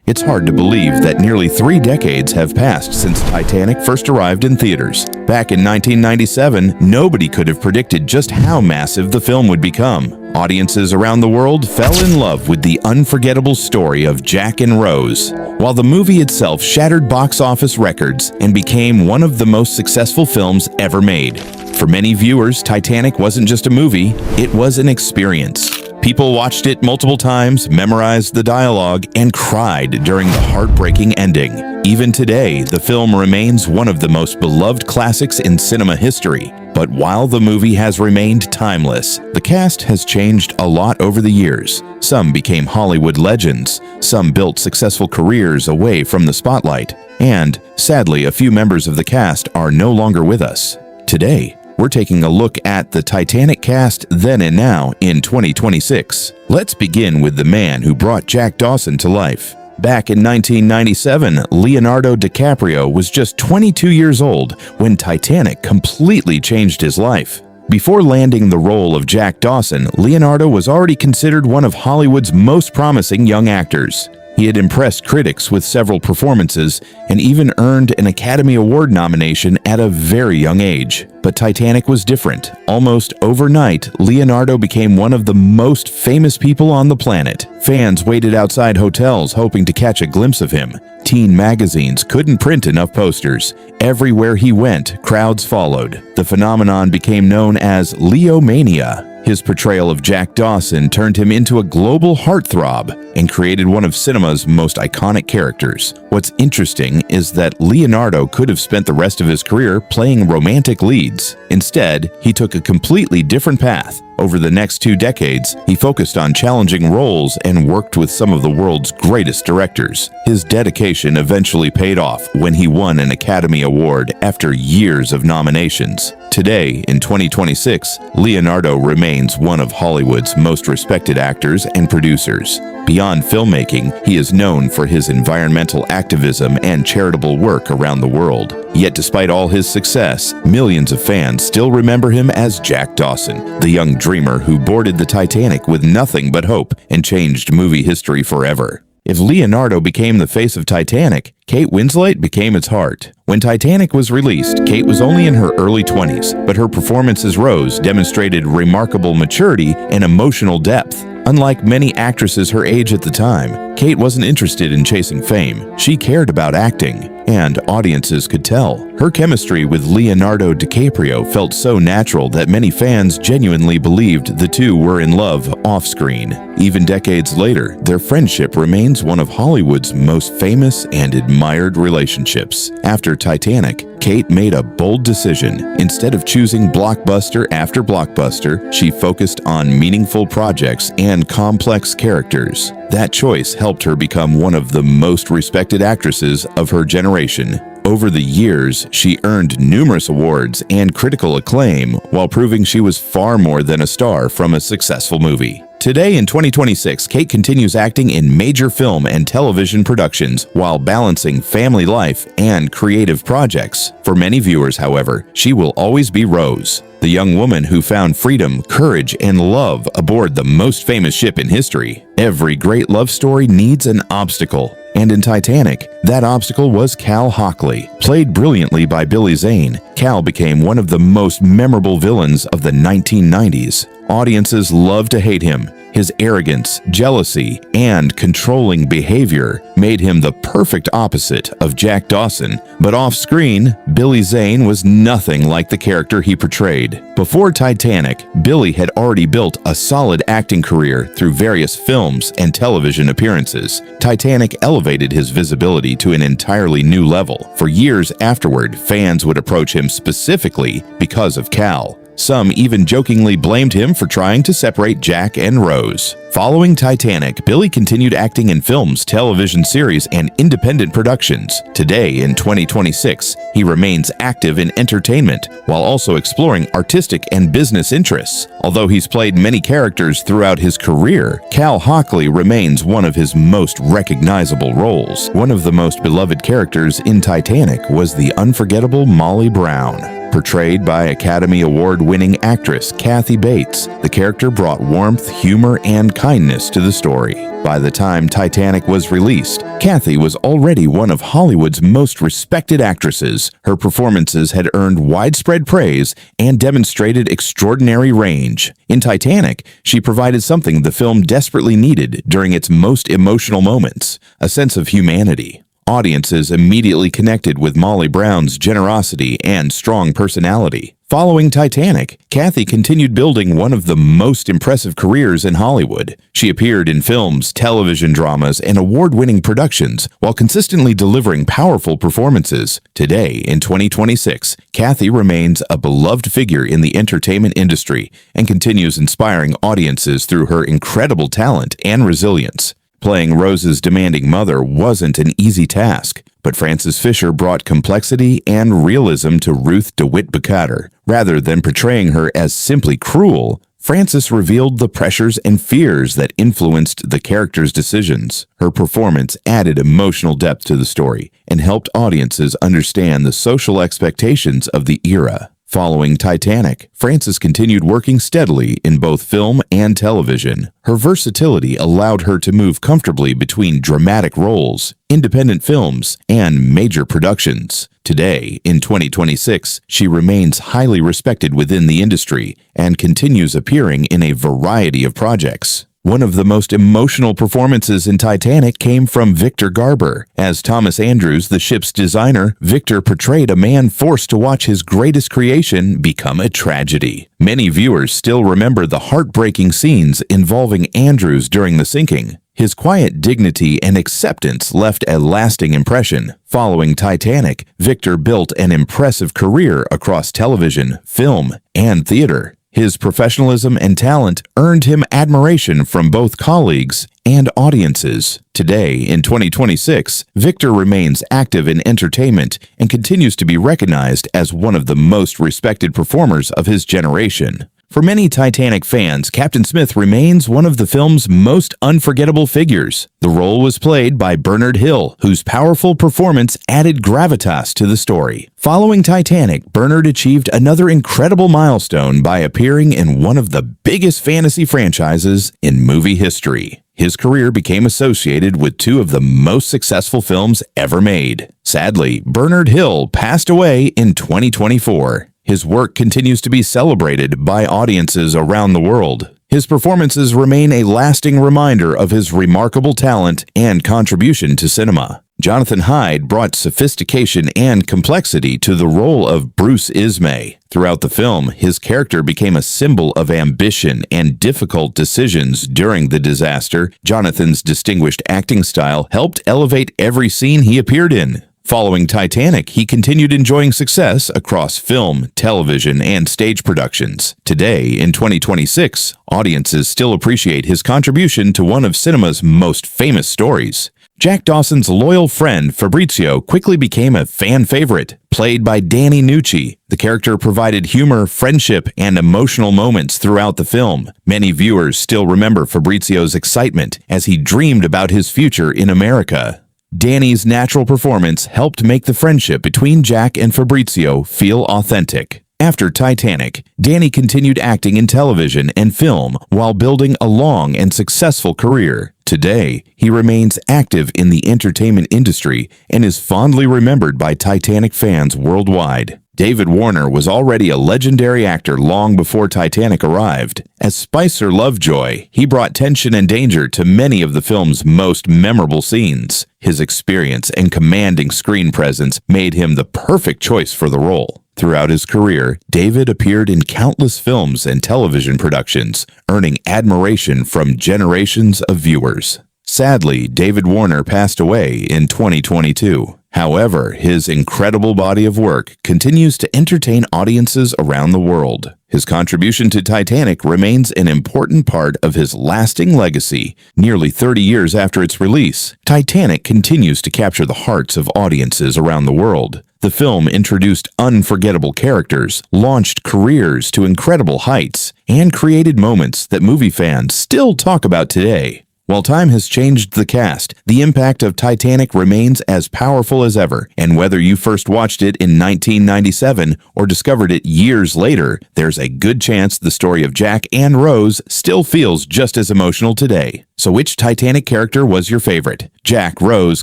It's hard to believe that nearly 3 decades have passed since Titanic first arrived in theaters. Back in 1997, nobody could have predicted just how massive the film would become. Audiences around the world fell in love with the unforgettable story of Jack and Rose, while the movie itself shattered box office records and became one of the most successful films ever made. For many viewers, Titanic wasn't just a movie, it was an experience. People watched it multiple times, memorized the dialogue, and cried during the heartbreaking ending. Even today, the film remains one of the most beloved classics in cinema history. But while the movie has remained timeless, the cast has changed a lot over the years. Some became Hollywood legends, some built successful careers away from the spotlight, and, sadly, a few members of the cast are no longer with us. Today, we're taking a look at the Titanic cast then and now in 2026. Let's begin with the man who brought Jack Dawson to life. Back in 1997, Leonardo DiCaprio was just 22 years old when Titanic completely changed his life. Before landing the role of Jack Dawson, Leonardo was already considered one of Hollywood's most promising young actors. He had impressed critics with several performances and even earned an Academy Award nomination at a very young age. But Titanic was different. Almost overnight, Leonardo became one of the most famous people on the planet. Fans waited outside hotels hoping to catch a glimpse of him. Teen magazines couldn't print enough posters. Everywhere he went, crowds followed. The phenomenon became known as Leomania. His portrayal of Jack Dawson turned him into a global heartthrob and created one of cinema's most iconic characters. What's interesting is that Leonardo could have spent the rest of his career playing romantic leads. Instead, he took a completely different path. Over the next 2 decades, he focused on challenging roles and worked with some of the world's greatest directors. His dedication eventually paid off when he won an Academy Award after years of nominations. Today, in 2026, Leonardo remains one of Hollywood's most respected actors and producers. Beyond filmmaking, he is known for his environmental activism and charitable work around the world. Yet despite all his success, millions of fans still remember him as Jack Dawson, the young dreamer who boarded the Titanic with nothing but hope and changed movie history forever. If Leonardo became the face of Titanic, Kate Winslet became its heart. When Titanic was released, Kate was only in her early 20s, but her performance as Rose demonstrated remarkable maturity and emotional depth. Unlike many actresses her age at the time, Kate wasn't interested in chasing fame. She cared about acting, and audiences could tell. Her chemistry with Leonardo DiCaprio felt so natural that many fans genuinely believed the two were in love off-screen. Even decades later, their friendship remains one of Hollywood's most famous and admired relationships. After Titanic, Kate made a bold decision. Instead of choosing blockbuster after blockbuster, she focused on meaningful projects and complex characters. That choice helped her become one of the most respected actresses of her generation. Over the years, she earned numerous awards and critical acclaim while proving she was far more than a star from a successful movie. Today in 2026, Kate continues acting in major film and television productions while balancing family life and creative projects. For many viewers, however, she will always be Rose, the young woman who found freedom, courage, and love aboard the most famous ship in history. Every great love story needs an obstacle. And in Titanic, that obstacle was Cal Hockley. Played brilliantly by Zane, Cal became one of the most memorable villains of the 1990s. Audiences loved to hate him. His arrogance, jealousy, and controlling behavior made him the perfect opposite of Jack Dawson. But off-screen, Zane was nothing like the character he portrayed. Before Titanic, Billy had already built a solid acting career through various films and television appearances. Titanic elevated his visibility to an entirely new level. For years afterward, fans would approach him specifically because of Cal. Some even jokingly blamed him for trying to separate Jack and Rose. Following Titanic, Billy continued acting in films, television series, and independent productions. Today, in 2026, he remains active in entertainment while also exploring artistic and business interests. Although he's played many characters throughout his career, Cal Hockley remains one of his most recognizable roles. One of the most beloved characters in Titanic was the unforgettable Molly Brown. Portrayed by Academy Award-winning actress Kathy Bates, the character brought warmth, humor, and kindness to the story. By the time Titanic was released, Kathy was already one of Hollywood's most respected actresses. Her performances had earned widespread praise and demonstrated extraordinary range. In Titanic, she provided something the film desperately needed during its most emotional moments: a sense of humanity. Audiences immediately connected with Molly Brown's generosity and strong personality. Following Titanic, Kathy continued building one of the most impressive careers in Hollywood. She appeared in films, television dramas, and award-winning productions while consistently delivering powerful performances. Today, in 2026, Kathy remains a beloved figure in the entertainment industry and continues inspiring audiences through her incredible talent and resilience. Playing Rose's demanding mother wasn't an easy task, but Frances Fisher brought complexity and realism to Ruth DeWitt Bukater. Rather than portraying her as simply cruel, Frances revealed the pressures and fears that influenced the character's decisions. Her performance added emotional depth to the story and helped audiences understand the social expectations of the era. Following Titanic, Frances continued working steadily in both film and television. Her versatility allowed her to move comfortably between dramatic roles, independent films, and major productions. Today, in 2026, she remains highly respected within the industry and continues appearing in a variety of projects. One of the most emotional performances in Titanic came from Victor Garber. As Thomas Andrews, the ship's designer, Victor portrayed a man forced to watch his greatest creation become a tragedy. Many viewers still remember the heartbreaking scenes involving Andrews during the sinking. His quiet dignity and acceptance left a lasting impression. Following Titanic, Victor built an impressive career across television, film, and theater. His professionalism and talent earned him admiration from both colleagues and audiences. Today, in 2026, Victor remains active in entertainment and continues to be recognized as one of the most respected performers of his generation. For many Titanic fans, Captain Smith remains one of the film's most unforgettable figures. The role was played by Bernard Hill, whose powerful performance added gravitas to the story. Following Titanic, Bernard achieved another incredible milestone by appearing in one of the biggest fantasy franchises in movie history. His career became associated with two of the most successful films ever made. Sadly, Bernard Hill passed away in 2024. His work continues to be celebrated by audiences around the world. His performances remain a lasting reminder of his remarkable talent and contribution to cinema. Jonathan Hyde brought sophistication and complexity to the role of Bruce Ismay. Throughout the film, his character became a symbol of ambition and difficult decisions during the disaster. Jonathan's distinguished acting style helped elevate every scene he appeared in. Following Titanic, he continued enjoying success across film, television, and stage productions. Today, in 2026, audiences still appreciate his contribution to one of cinema's most famous stories. Jack Dawson's loyal friend, Fabrizio, quickly became a fan favorite. Played by Danny Nucci, the character provided humor, friendship, and emotional moments throughout the film. Many viewers still remember Fabrizio's excitement as he dreamed about his future in America. Danny's natural performance helped make the friendship between Jack and Fabrizio feel authentic. After Titanic, Danny continued acting in television and film while building a long and successful career. Today, he remains active in the entertainment industry and is fondly remembered by Titanic fans worldwide. David Warner was already a legendary actor long before Titanic arrived. As Spicer Lovejoy, he brought tension and danger to many of the film's most memorable scenes. His experience and commanding screen presence made him the perfect choice for the role. Throughout his career, David appeared in countless films and television productions, earning admiration from generations of viewers. Sadly, David Warner passed away in 2022. However, his incredible body of work continues to entertain audiences around the world. His contribution to Titanic remains an important part of his lasting legacy. Nearly 30 years after its release, Titanic continues to capture the hearts of audiences around the world. The film introduced unforgettable characters, launched careers to incredible heights, and created moments that movie fans still talk about today. While time has changed the cast, the impact of Titanic remains as powerful as ever, and whether you first watched it in 1997 or discovered it years later, there's a good chance the story of Jack and Rose still feels just as emotional today. So which Titanic character was your favorite? Jack, Rose,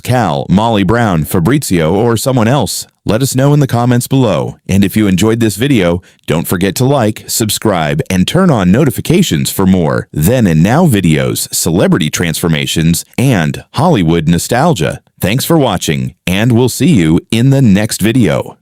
Cal, Molly Brown, Fabrizio, or someone else? Let us know in the comments below. And if you enjoyed this video, don't forget to like, subscribe, and turn on notifications for more then and now videos, celebrity transformations, and Hollywood nostalgia. Thanks for watching, and we'll see you in the next video.